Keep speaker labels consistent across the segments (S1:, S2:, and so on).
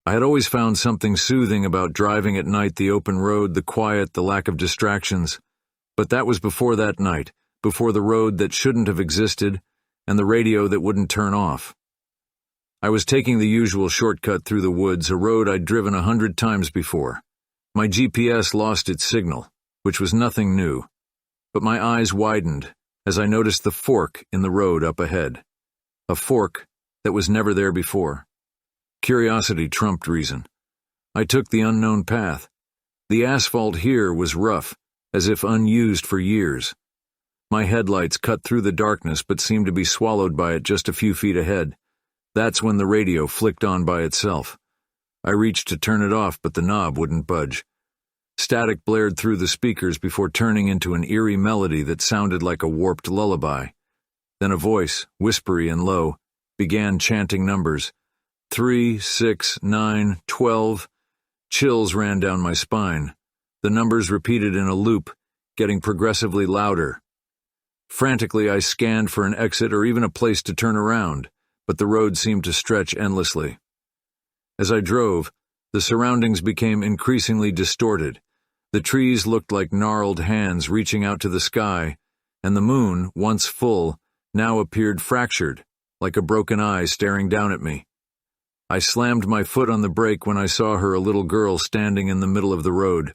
S1: I had always found something soothing about driving at night, the open road, the quiet, the lack of distractions. But that was before that night, before the road that shouldn't have existed, and the radio that wouldn't turn off. I was taking the usual shortcut through the woods, a road I'd driven 100 times before. My GPS lost its signal, which was nothing new, but my eyes widened as I noticed the fork in the road up ahead. A fork that was never there before. Curiosity trumped reason. I took the unknown path. The asphalt here was rough, as if unused for years. My headlights cut through the darkness but seemed to be swallowed by it just a few feet ahead. That's when the radio flicked on by itself. I reached to turn it off, but the knob wouldn't budge. Static blared through the speakers before turning into an eerie melody that sounded like a warped lullaby. Then a voice, whispery and low, began chanting numbers. 3, 6, 9, 12. Chills ran down my spine. The numbers repeated in a loop, getting progressively louder. Frantically, I scanned for an exit or even a place to turn around, but the road seemed to stretch endlessly. As I drove, the surroundings became increasingly distorted. The trees looked like gnarled hands reaching out to the sky, and the moon, once full, now appeared fractured, like a broken eye staring down at me. I slammed my foot on the brake when I saw her, a little girl standing in the middle of the road.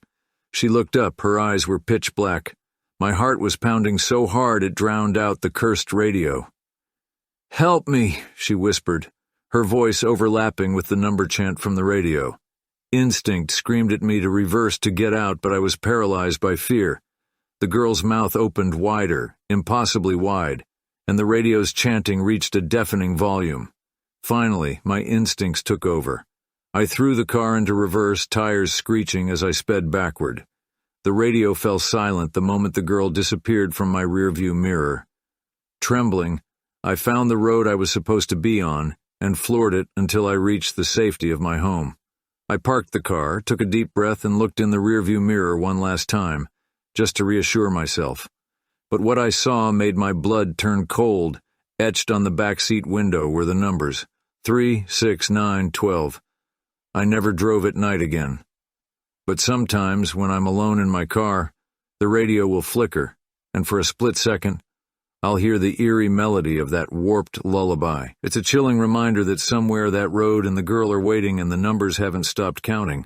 S1: She looked up, her eyes were pitch black. My heart was pounding so hard it drowned out the cursed radio. "Help me," she whispered, her voice overlapping with the number chant from the radio. Instinct screamed at me to reverse to get out, but I was paralyzed by fear. The girl's mouth opened wider, impossibly wide, and the radio's chanting reached a deafening volume. Finally, my instincts took over. I threw the car into reverse, tires screeching as I sped backward. The radio fell silent the moment the girl disappeared from my rearview mirror. Trembling, I found the road I was supposed to be on and floored it until I reached the safety of my home. I parked the car, took a deep breath, and looked in the rearview mirror one last time, just to reassure myself. But what I saw made my blood turn cold. Etched on the backseat window were the numbers: 3, 6, 9, 12. I never drove at night again. But sometimes, when I'm alone in my car, the radio will flicker, and for a split second, I'll hear the eerie melody of that warped lullaby. It's a chilling reminder that somewhere that road and the girl are waiting and the numbers haven't stopped counting.